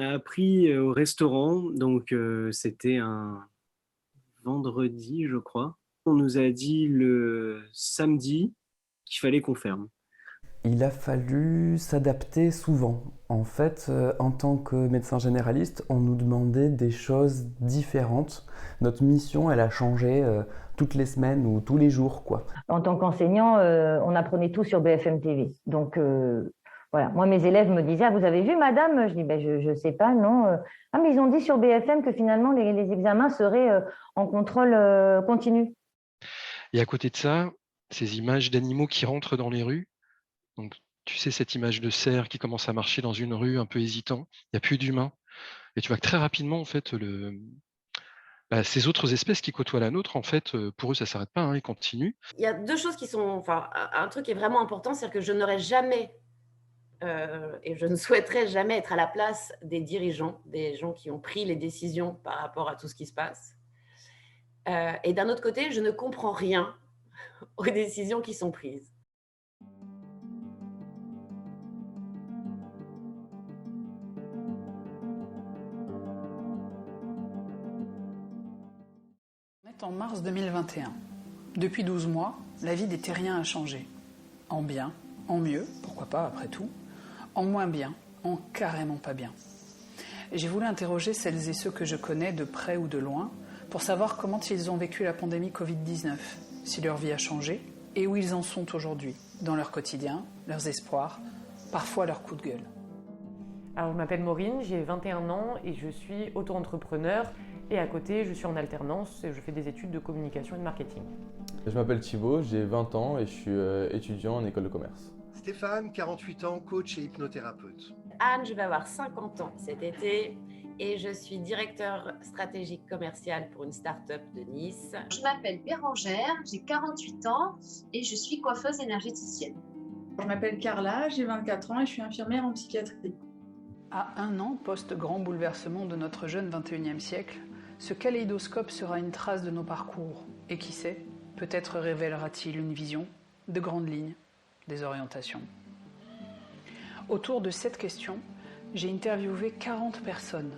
a appris au restaurant, donc c'était un vendredi, je crois. On nous a dit le samedi qu'il fallait qu'on ferme. Il a fallu s'adapter souvent. En fait, en tant que médecin généraliste, on nous demandait des choses différentes. Notre mission, elle a changé toutes les semaines ou tous les jours, quoi. En tant qu'enseignant, on apprenait tout sur BFM TV. Donc, voilà. Moi, mes élèves me disaient, ah, vous avez vu, madame? Je dis, ben, je sais pas, non. Ah, mais ils ont dit sur BFM que finalement, les examens seraient en contrôle continu. Et à côté de ça, ces images d'animaux qui rentrent dans les rues, donc tu sais cette image de cerf qui commence à marcher dans une rue un peu hésitant, il n'y a plus d'humains et tu vois que très rapidement en fait ces autres espèces qui côtoient la nôtre en fait, pour eux ça s'arrête pas, hein, ils continuent. Il y a 2 choses qui sont enfin, un truc qui est vraiment important, c'est que je n'aurais jamais, et je ne souhaiterais jamais être à la place des dirigeants, des gens qui ont pris les décisions par rapport à tout ce qui se passe. Et d'un autre côté, je ne comprends rien aux décisions qui sont prises. On est en mars 2021. Depuis 12 mois, la vie des terriens a changé. En bien, en mieux, pourquoi pas après tout, en moins bien, en carrément pas bien. J'ai voulu interroger celles et ceux que je connais de près ou de loin pour savoir comment ils ont vécu la pandémie Covid-19, si leur vie a changé et où ils en sont aujourd'hui, dans leur quotidien, leurs espoirs, parfois leurs coups de gueule. Alors, je m'appelle Maureen, j'ai 21 ans et je suis auto-entrepreneur. Et à côté, je suis en alternance et je fais des études de communication et de marketing. Je m'appelle Thibaut, j'ai 20 ans et je suis étudiant en école de commerce. Stéphane, 48 ans, coach et hypnothérapeute. Anne, je vais avoir 50 ans cet été et je suis directeur stratégique commercial pour une start-up de Nice. Je m'appelle Bérangère, j'ai 48 ans et je suis coiffeuse énergéticienne. Je m'appelle Carla, j'ai 24 ans et je suis infirmière en psychiatrie. À 1 an post-grand bouleversement de notre jeune 21e siècle, ce kaléidoscope sera une trace de nos parcours. Et qui sait, peut-être révélera-t-il une vision, de grandes lignes, des orientations. Autour de cette question, j'ai interviewé 40 personnes.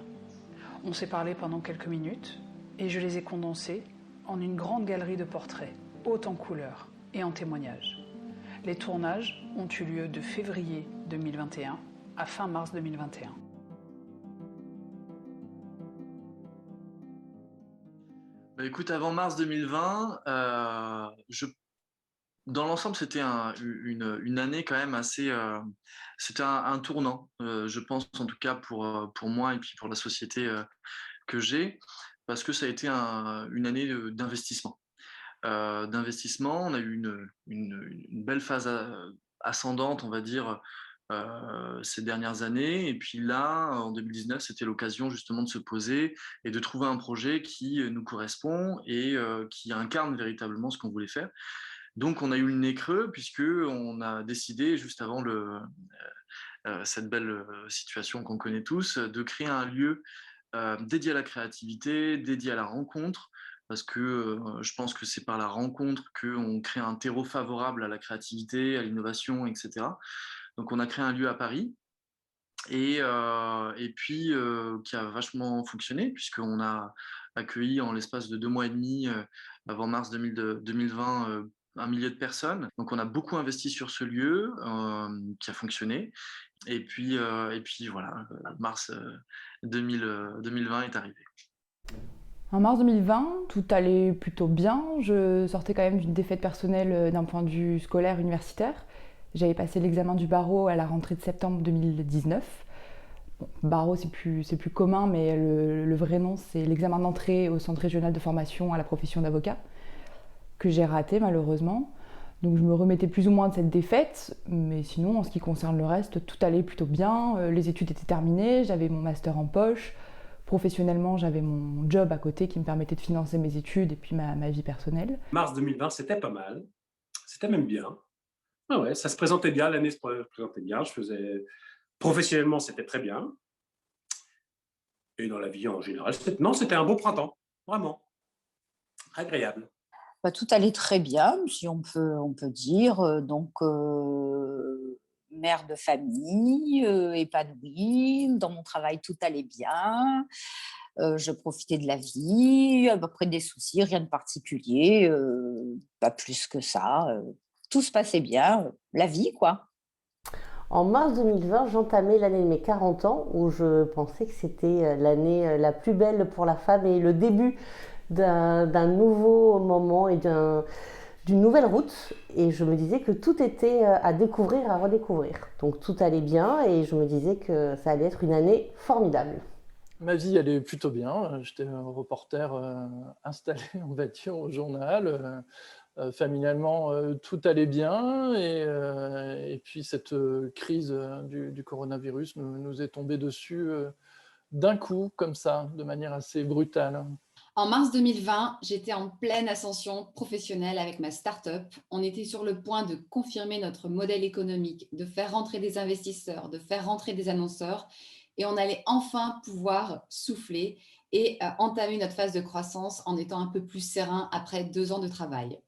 On s'est parlé pendant quelques minutes et je les ai condensées en une grande galerie de portraits, haute en couleurs et en témoignages. Les tournages ont eu lieu de février 2021 à fin mars 2021. Écoute, avant mars 2020, dans l'ensemble, c'était une année quand même assez... c'était un tournant, je pense, en tout cas pour moi et puis pour la société que j'ai, parce que ça a été une année d'investissement. On a eu une belle phase ascendante, on va dire, ces dernières années. Et puis là, en 2019, c'était l'occasion justement de se poser et de trouver un projet qui nous correspond et qui incarne véritablement ce qu'on voulait faire. Donc, on a eu le nez creux puisqu'on a décidé, juste avant cette belle situation qu'on connaît tous, de créer un lieu dédié à la créativité, dédié à la rencontre, parce que je pense que c'est par la rencontre qu'on crée un terreau favorable à la créativité, à l'innovation, etc. Donc, on a créé un lieu à Paris et puis qui a vachement fonctionné puisqu'on a accueilli en l'espace de 2 mois et demi, avant mars 2020, 1 millier de personnes. Donc, on a beaucoup investi sur ce lieu qui a fonctionné. Et puis voilà, mars 2020 est arrivé. En mars 2020, tout allait plutôt bien. Je sortais quand même d'une défaite personnelle d'un point de vue scolaire universitaire. J'avais passé l'examen du barreau à la rentrée de septembre 2019. Bon, barreau, c'est plus commun, mais le vrai nom, c'est l'examen d'entrée au Centre régional de formation à la profession d'avocat, que j'ai raté malheureusement. Donc je me remettais plus ou moins de cette défaite, mais sinon, en ce qui concerne le reste, tout allait plutôt bien. Les études étaient terminées, j'avais mon master en poche. Professionnellement, j'avais mon job à côté qui me permettait de financer mes études et puis ma vie personnelle. Mars 2020, c'était pas mal. C'était même bien. Ah ouais, ça se présentait bien, l'année se présentait bien. Professionnellement, c'était très bien. Et dans la vie en général, c'était un beau printemps. Vraiment. Agréable. Tout allait très bien, si on peut dire. Donc, mère de famille, épanouie. Dans mon travail, tout allait bien. Je profitais de la vie, après des soucis, rien de particulier, pas plus que ça. Tout se passait bien, la vie, quoi. En mars 2020, j'entamais l'année de mes 40 ans où je pensais que c'était l'année la plus belle pour la femme et le début d'un nouveau moment et d'une nouvelle route. Et je me disais que tout était à découvrir, à redécouvrir. Donc tout allait bien et je me disais que ça allait être une année formidable. Ma vie allait plutôt bien. J'étais reporter installé, on va dire, au journal. Familialement, tout allait bien. Et puis cette crise du coronavirus nous est tombée dessus d'un coup, comme ça, de manière assez brutale. En mars 2020, j'étais en pleine ascension professionnelle avec ma start-up. On était sur le point de confirmer notre modèle économique, de faire rentrer des investisseurs, de faire rentrer des annonceurs. Et on allait enfin pouvoir souffler et entamer notre phase de croissance en étant un peu plus serein après 2 ans de travail.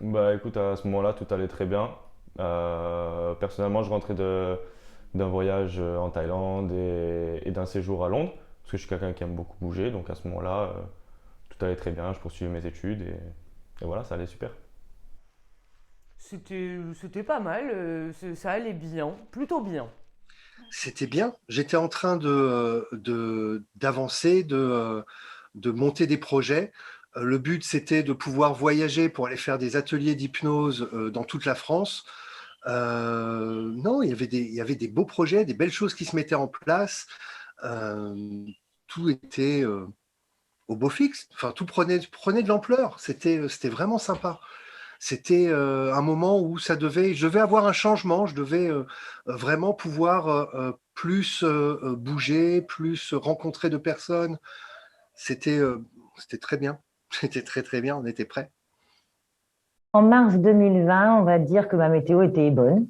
Bah écoute, à ce moment-là, tout allait très bien. Personnellement, je rentrais d'un voyage en Thaïlande et d'un séjour à Londres, parce que je suis quelqu'un qui aime beaucoup bouger. Donc à ce moment-là, tout allait très bien. Je poursuivais mes études et voilà, ça allait super. C'était pas mal, ça allait bien, plutôt bien. C'était bien. J'étais en train d'avancer, de monter des projets. Le but, c'était de pouvoir voyager pour aller faire des ateliers d'hypnose dans toute la France. Non, il y avait des beaux projets, des belles choses qui se mettaient en place. Tout était au beau fixe. Enfin, tout prenait de l'ampleur. C'était vraiment sympa. C'était un moment où je devais avoir un changement, je devais vraiment pouvoir plus bouger, plus rencontrer de personnes. C'était très bien, c'était très très bien, on était prêts. En mars 2020, on va dire que ma météo était bonne.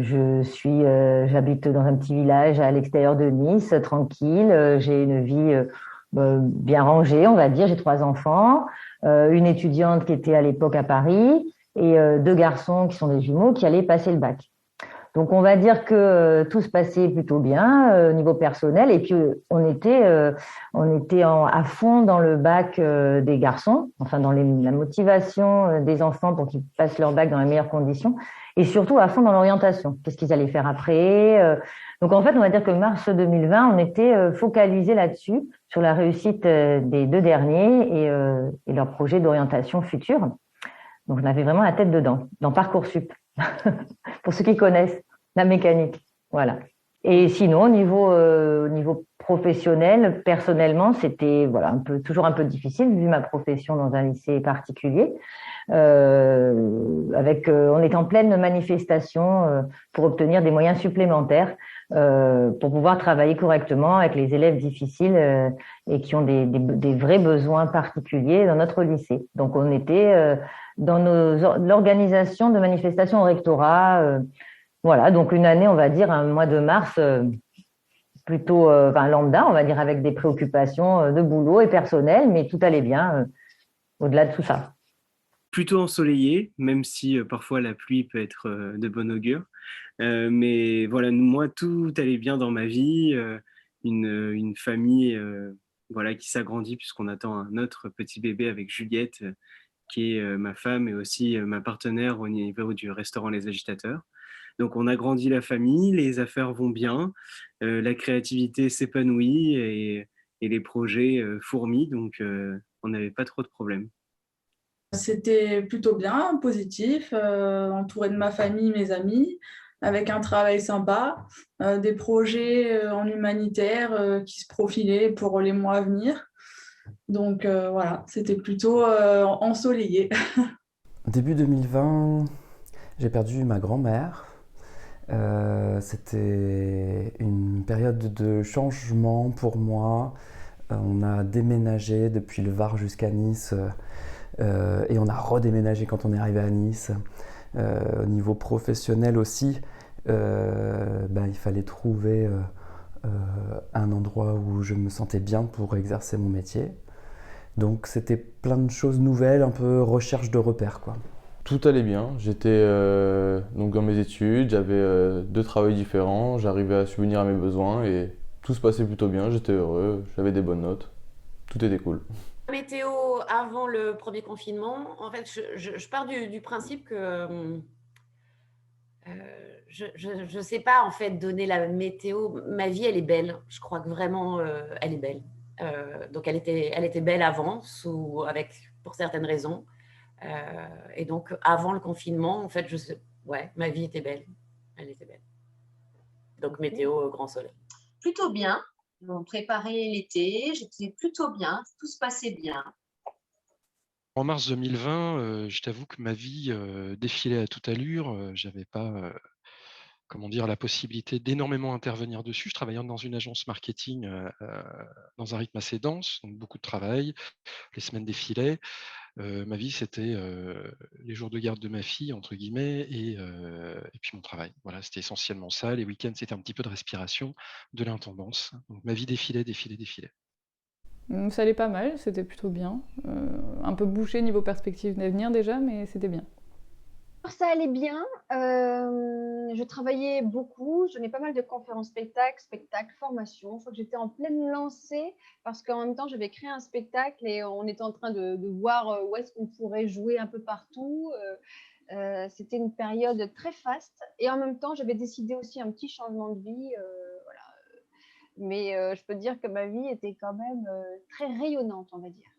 J'habite dans un petit village à l'extérieur de Nice, tranquille. J'ai une vie bien rangée, on va dire. J'ai 3 enfants, une étudiante qui était à l'époque à Paris et 2 garçons qui sont des jumeaux qui allaient passer le bac. Donc, on va dire que tout se passait plutôt bien au niveau personnel. Et puis, on était à fond dans le bac des garçons, enfin dans la motivation des enfants pour qu'ils passent leur bac dans les meilleures conditions. Et surtout à fond dans l'orientation. Qu'est-ce qu'ils allaient faire après. Donc, en fait, on va dire que mars 2020, on était focalisé là-dessus, sur la réussite des 2 derniers et leur projet d'orientation future. Donc, on avait vraiment la tête dedans, dans Parcoursup. Pour ceux qui connaissent la mécanique, voilà. Et sinon, au niveau professionnel, personnellement, c'était toujours un peu difficile vu ma profession dans un lycée particulier. On est en pleine manifestation pour obtenir des moyens supplémentaires pour pouvoir travailler correctement avec les élèves difficiles et qui ont des vrais besoins particuliers dans notre lycée. Donc, on était dans l'organisation de manifestations au rectorat. Voilà, donc une année, on va dire, un mois de mars plutôt lambda, on va dire, avec des préoccupations de boulot et personnel, mais tout allait bien au-delà de tout ça. Plutôt ensoleillé, même si parfois la pluie peut être de bon augure. Mais voilà, moi, tout allait bien dans ma vie. Une famille qui s'agrandit puisqu'on attend un autre petit bébé avec Juliette, qui est ma femme et aussi ma partenaire au niveau du restaurant Les Agitateurs. Donc, on a grandi la famille, les affaires vont bien, la créativité s'épanouit et les projets fourmillent, donc on n'avait pas trop de problèmes. C'était plutôt bien, positif, entouré de ma famille, mes amis, avec un travail sympa, des projets en humanitaire qui se profilaient pour les mois à venir. Donc voilà, c'était plutôt ensoleillé. Début 2020, j'ai perdu ma grand-mère. C'était une période de changement pour moi. On a déménagé depuis le Var jusqu'à Nice et on a redéménagé quand on est arrivé à Nice. Au niveau professionnel aussi, il fallait trouver un endroit où je me sentais bien pour exercer mon métier. Donc c'était plein de choses nouvelles, un peu recherche de repères, quoi. Tout allait bien. J'étais donc dans mes études, j'avais 2 travails différents, j'arrivais à subvenir à mes besoins et tout se passait plutôt bien. J'étais heureux, j'avais des bonnes notes, tout était cool. Météo avant le premier confinement, en fait, je pars du principe que je ne sais pas en fait donner la météo. Ma vie, elle est belle. Je crois que vraiment, elle est belle. Donc, elle était belle avant, pour certaines raisons. Et donc, avant le confinement, en fait, ouais, ma vie était belle. Elle était belle. Donc, météo, grand soleil. Plutôt bien. On préparait l'été, j'étais plutôt bien, tout se passait bien. En mars 2020, je t'avoue que ma vie défilait à toute allure. J'avais pas, comment dire, la possibilité d'énormément intervenir dessus. Je travaillais dans une agence marketing dans un rythme assez dense, donc beaucoup de travail. Les semaines défilaient. Ma vie, c'était les jours de garde de ma fille, entre guillemets, et puis mon travail. Voilà, c'était essentiellement ça. Les week-ends, c'était un petit peu de respiration, de l'intendance. Donc ma vie défilait, défilait, défilait. Ça allait pas mal, c'était plutôt bien. Un peu bouché niveau perspective d'avenir déjà, mais c'était bien. Ça allait bien. Je travaillais beaucoup. Je donnais pas mal de conférences spectacles, formations. Je crois que j'étais en pleine lancée parce qu'en même temps, j'avais créé un spectacle et on était en train de voir où est-ce qu'on pourrait jouer un peu partout. C'était une période très faste et en même temps, j'avais décidé aussi un petit changement de vie. Voilà. Mais je peux te dire que ma vie était quand même très rayonnante, on va dire.